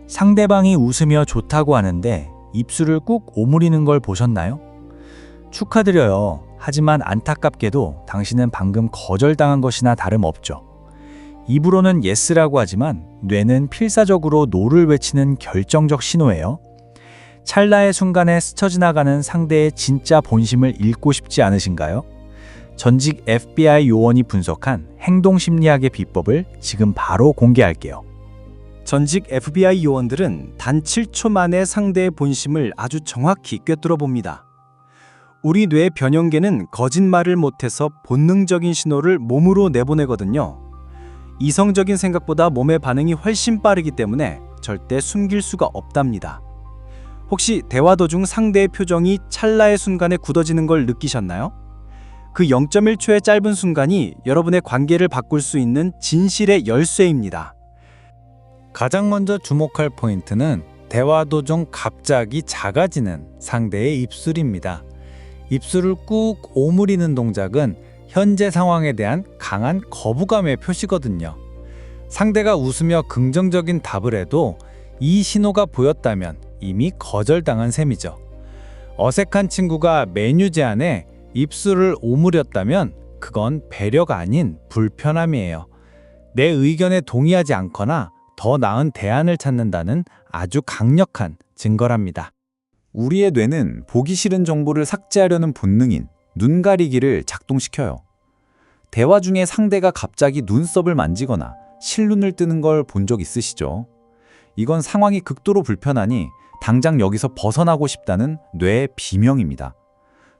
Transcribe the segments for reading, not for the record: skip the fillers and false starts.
상대방이 웃으며 좋다고 하는데 입술을 꾹 오므리는 걸 보셨나요? 축하드려요. 하지만 안타깝게도 당신은 방금 거절당한 것이나 다름없죠. 입으로는 예스라고 하지만 뇌는 필사적으로 노를 외치는 결정적 신호예요. 찰나의 순간에 스쳐 지나가는 상대의 진짜 본심을 읽고 싶지 않으신가요? 전직 FBI 요원이 분석한 행동심리학의 비법을 지금 바로 공개할게요. 전직 FBI 요원들은 단 7초 만에 상대의 본심을 아주 정확히 꿰뚫어 봅니다. 우리 뇌 변형계는 거짓말을 못해서 본능적인 신호를 몸으로 내보내거든요. 이성적인 생각보다 몸의 반응이 훨씬 빠르기 때문에 절대 숨길 수가 없답니다. 혹시 대화 도중 상대의 표정이 찰나의 순간에 굳어지는 걸 느끼셨나요? 그 0.1초의 짧은 순간이 여러분의 관계를 바꿀 수 있는 진실의 열쇠입니다. 가장 먼저 주목할 포인트는 대화 도중 갑자기 작아지는 상대의 입술입니다. 입술을 꾹 오므리는 동작은 현재 상황에 대한 강한 거부감의 표시거든요. 상대가 웃으며 긍정적인 답을 해도 이 신호가 보였다면 이미 거절당한 셈이죠. 어색한 친구가 메뉴 제안에 입술을 오므렸다면 그건 배려가 아닌 불편함이에요. 내 의견에 동의하지 않거나 더 나은 대안을 찾는다는 아주 강력한 증거랍니다. 우리의 뇌는 보기 싫은 정보를 삭제하려는 본능인 눈 가리기를 작동시켜요. 대화 중에 상대가 갑자기 눈썹을 만지거나 실눈을 뜨는 걸 본 적 있으시죠? 이건 상황이 극도로 불편하니 당장 여기서 벗어나고 싶다는 뇌의 비명입니다.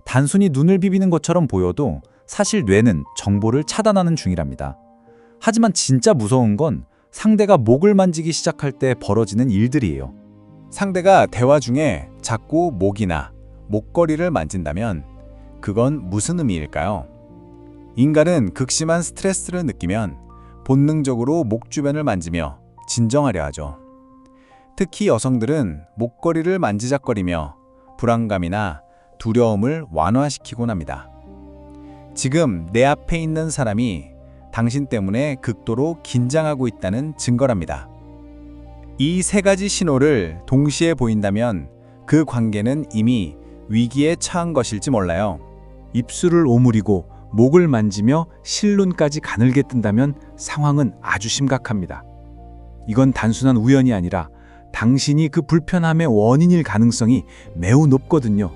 단순히 눈을 비비는 것처럼 보여도 사실 뇌는 정보를 차단하는 중이랍니다. 하지만 진짜 무서운 건 상대가 목을 만지기 시작할 때 벌어지는 일들이에요. 상대가 대화 중에 자꾸 목이나 목걸이를 만진다면 그건 무슨 의미일까요? 인간은 극심한 스트레스를 느끼면 본능적으로 목 주변을 만지며 진정하려 하죠. 특히 여성들은 목걸이를 만지작거리며 불안감이나 두려움을 완화시키곤 합니다. 지금 내 앞에 있는 사람이 당신 때문에 극도로 긴장하고 있다는 증거랍니다. 이 세 가지 신호를 동시에 보인다면 그 관계는 이미 위기에 처한 것일지 몰라요. 입술을 오므리고 목을 만지며 실눈까지 가늘게 뜬다면 상황은 아주 심각합니다. 이건 단순한 우연이 아니라 당신이 그 불편함의 원인일 가능성이 매우 높거든요.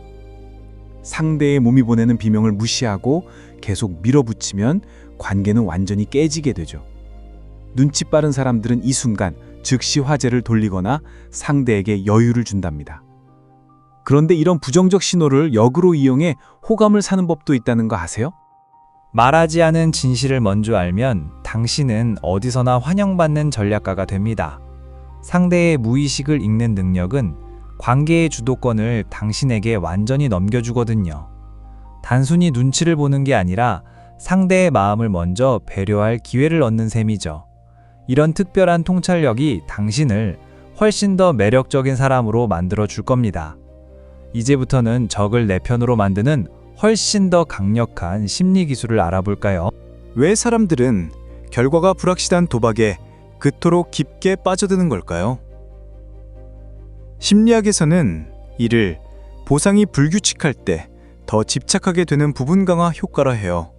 상대의 몸이 보내는 비명을 무시하고 계속 밀어붙이면 관계는 완전히 깨지게 되죠. 눈치 빠른 사람들은 이 순간 즉시 화제를 돌리거나 상대에게 여유를 준답니다. 그런데 이런 부정적 신호를 역으로 이용해 호감을 사는 법도 있다는 거 아세요? 말하지 않은 진실을 먼저 알면 당신은 어디서나 환영받는 전략가가 됩니다. 상대의 무의식을 읽는 능력은 관계의 주도권을 당신에게 완전히 넘겨주거든요. 단순히 눈치를 보는 게 아니라 상대의 마음을 먼저 배려할 기회를 얻는 셈이죠. 이런 특별한 통찰력이 당신을 훨씬 더 매력적인 사람으로 만들어 줄 겁니다. 이제부터는 적을 내 편으로 만드는 훨씬 더 강력한 심리 기술을 알아볼까요? 왜 사람들은 결과가 불확실한 도박에 그토록 깊게 빠져드는 걸까요? 심리학에서는 이를 보상이 불규칙할 때 더 집착하게 되는 부분 강화 효과라 해요.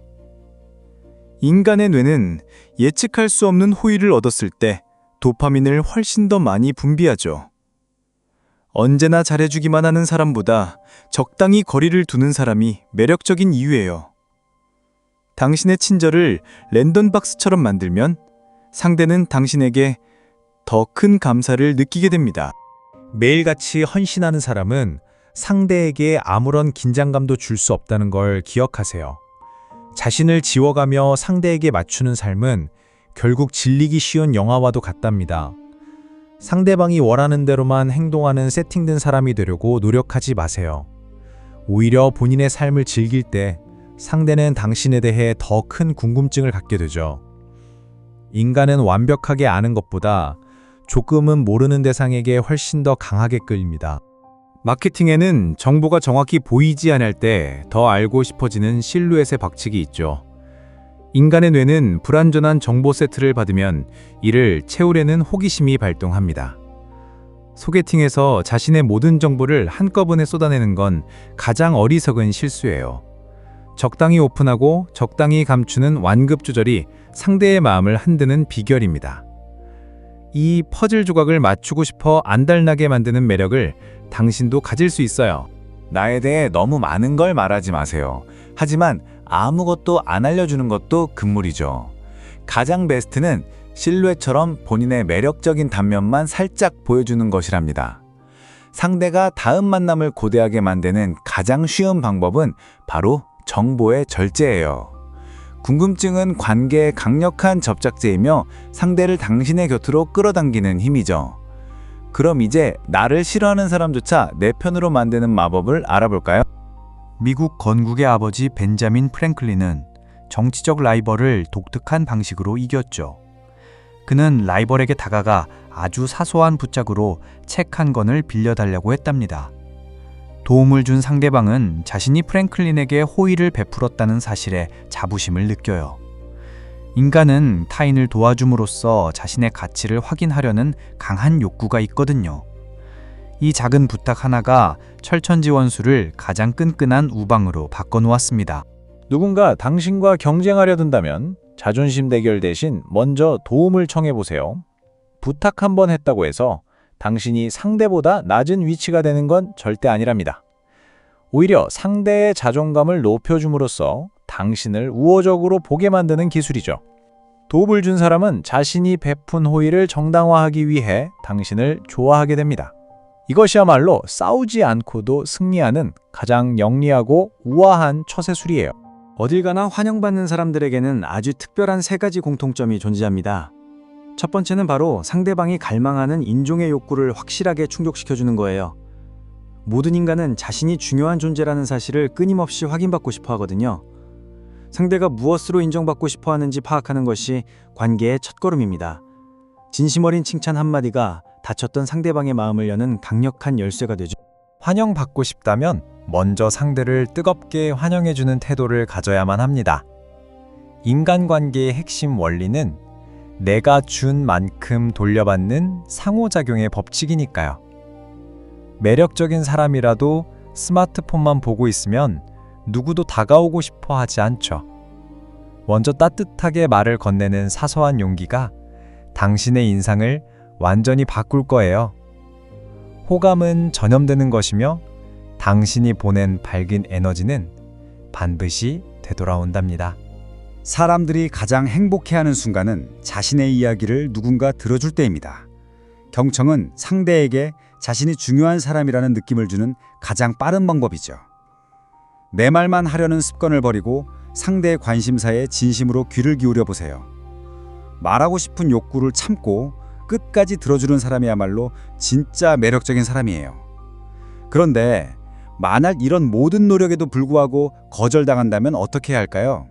인간의 뇌는 예측할 수 없는 호의를 얻었을 때 도파민을 훨씬 더 많이 분비하죠. 언제나 잘해주기만 하는 사람보다 적당히 거리를 두는 사람이 매력적인 이유예요. 당신의 친절을 랜덤박스처럼 만들면 상대는 당신에게 더 큰 감사를 느끼게 됩니다. 매일같이 헌신하는 사람은 상대에게 아무런 긴장감도 줄 수 없다는 걸 기억하세요. 자신을 지워가며 상대에게 맞추는 삶은 결국 질리기 쉬운 영화와도 같답니다. 상대방이 원하는 대로만 행동하는 세팅된 사람이 되려고 노력하지 마세요. 오히려 본인의 삶을 즐길 때 상대는 당신에 대해 더 큰 궁금증을 갖게 되죠. 인간은 완벽하게 아는 것보다 조금은 모르는 대상에게 훨씬 더 강하게 끌립니다. 마케팅에는 정보가 정확히 보이지 않을 때 더 알고 싶어지는 실루엣의 박칙이 있죠. 인간의 뇌는 불완전한 정보 세트를 받으면 이를 채우려는 호기심이 발동합니다. 소개팅에서 자신의 모든 정보를 한꺼번에 쏟아내는 건 가장 어리석은 실수예요. 적당히 오픈하고 적당히 감추는 완급 조절이 상대의 마음을 흔드는 비결입니다. 이 퍼즐 조각을 맞추고 싶어 안달나게 만드는 매력을 당신도 가질 수 있어요. 나에 대해 너무 많은 걸 말하지 마세요. 하지만 아무것도 안 알려주는 것도 금물이죠. 가장 베스트는 실루엣처럼 본인의 매력적인 단면만 살짝 보여주는 것이랍니다. 상대가 다음 만남을 고대하게 만드는 가장 쉬운 방법은 바로 정보의 절제예요. 궁금증은 관계의 강력한 접착제이며 상대를 당신의 곁으로 끌어당기는 힘이죠. 그럼 이제 나를 싫어하는 사람조차 내 편으로 만드는 마법을 알아볼까요? 미국 건국의 아버지 벤자민 프랭클린은 정치적 라이벌을 독특한 방식으로 이겼죠. 그는 라이벌에게 다가가 아주 사소한 부탁으로 책 한 권을 빌려달라고 했답니다. 도움을 준 상대방은 자신이 프랭클린에게 호의를 베풀었다는 사실에 자부심을 느껴요. 인간은 타인을 도와줌으로써 자신의 가치를 확인하려는 강한 욕구가 있거든요. 이 작은 부탁 하나가 철천지원수를 가장 끈끈한 우방으로 바꿔놓았습니다. 누군가 당신과 경쟁하려 든다면 자존심 대결 대신 먼저 도움을 청해보세요. 부탁 한 번 했다고 해서 당신이 상대보다 낮은 위치가 되는 건 절대 아니랍니다. 오히려 상대의 자존감을 높여줌으로써 당신을 우호적으로 보게 만드는 기술이죠. 도움을 준 사람은 자신이 베푼 호의를 정당화하기 위해 당신을 좋아하게 됩니다. 이것이야말로 싸우지 않고도 승리하는 가장 영리하고 우아한 처세술이에요. 어딜 가나 환영받는 사람들에게는 아주 특별한 3가지 공통점이 존재합니다. 첫 번째는 바로 상대방이 갈망하는 인종의 욕구를 확실하게 충족시켜주는 거예요. 모든 인간은 자신이 중요한 존재라는 사실을 끊임없이 확인받고 싶어 하거든요. 상대가 무엇으로 인정받고 싶어 하는지 파악하는 것이 관계의 첫걸음입니다. 진심 어린 칭찬 한마디가 다쳤던 상대방의 마음을 여는 강력한 열쇠가 되죠. 환영받고 싶다면 먼저 상대를 뜨겁게 환영해주는 태도를 가져야만 합니다. 인간관계의 핵심 원리는 내가 준 만큼 돌려받는 상호작용의 법칙이니까요. 매력적인 사람이라도 스마트폰만 보고 있으면 누구도 다가오고 싶어 하지 않죠. 먼저 따뜻하게 말을 건네는 사소한 용기가 당신의 인상을 완전히 바꿀 거예요. 호감은 전염되는 것이며 당신이 보낸 밝은 에너지는 반드시 되돌아온답니다. 사람들이 가장 행복해하는 순간은 자신의 이야기를 누군가 들어줄 때입니다. 경청은 상대에게 자신이 중요한 사람이라는 느낌을 주는 가장 빠른 방법이죠. 내 말만 하려는 습관을 버리고 상대의 관심사에 진심으로 귀를 기울여 보세요. 말하고 싶은 욕구를 참고 끝까지 들어주는 사람이야말로 진짜 매력적인 사람이에요. 그런데 만약 이런 모든 노력에도 불구하고 거절당한다면 어떻게 해야 할까요?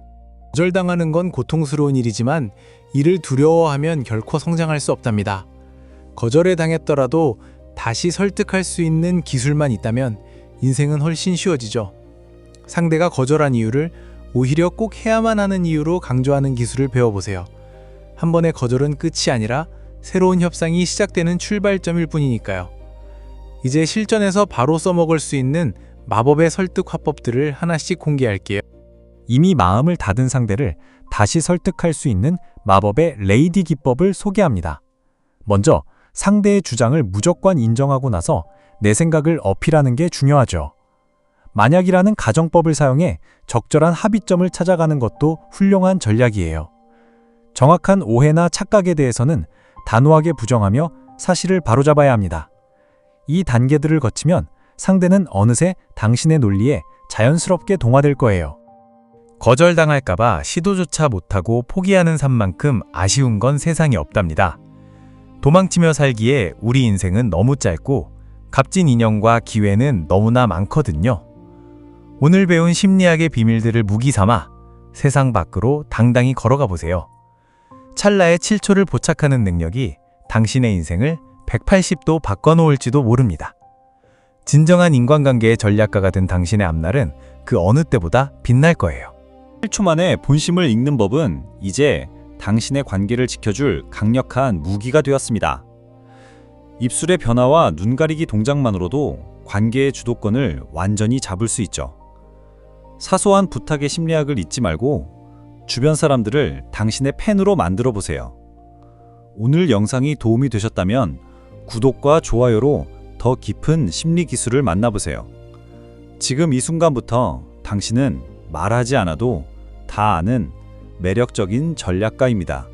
거절당하는 건 고통스러운 일이지만 이를 두려워하면 결코 성장할 수 없답니다. 거절에 당했더라도 다시 설득할 수 있는 기술만 있다면 인생은 훨씬 쉬워지죠. 상대가 거절한 이유를 오히려 꼭 해야만 하는 이유로 강조하는 기술을 배워보세요. 한 번의 거절은 끝이 아니라 새로운 협상이 시작되는 출발점일 뿐이니까요. 이제 실전에서 바로 써먹을 수 있는 마법의 설득 화법들을 하나씩 공개할게요. 이미 마음을 닫은 상대를 다시 설득할 수 있는 마법의 레이디 기법을 소개합니다. 먼저 상대의 주장을 무조건 인정하고 나서 내 생각을 어필하는 게 중요하죠. 만약이라는 가정법을 사용해 적절한 합의점을 찾아가는 것도 훌륭한 전략이에요. 정확한 오해나 착각에 대해서는 단호하게 부정하며 사실을 바로잡아야 합니다. 이 단계들을 거치면 상대는 어느새 당신의 논리에 자연스럽게 동화될 거예요. 거절당할까봐 시도조차 못하고 포기하는 삶만큼 아쉬운 건 세상에 없답니다. 도망치며 살기에 우리 인생은 너무 짧고 값진 인연과 기회는 너무나 많거든요. 오늘 배운 심리학의 비밀들을 무기 삼아 세상 밖으로 당당히 걸어가 보세요. 찰나의 7초를 포착하는 능력이 당신의 인생을 180도 바꿔놓을지도 모릅니다. 진정한 인간관계의 전략가가 된 당신의 앞날은 그 어느 때보다 빛날 거예요. 1초 만에 본심을 읽는 법은 이제 당신의 관계를 지켜줄 강력한 무기가 되었습니다. 입술의 변화와 눈 가리기 동작만으로도 관계의 주도권을 완전히 잡을 수 있죠. 사소한 부탁의 심리학을 잊지 말고 주변 사람들을 당신의 팬으로 만들어 보세요. 오늘 영상이 도움이 되셨다면 구독과 좋아요로 더 깊은 심리 기술을 만나보세요. 지금 이 순간부터 당신은 말하지 않아도 다 아는 매력적인 전략가입니다.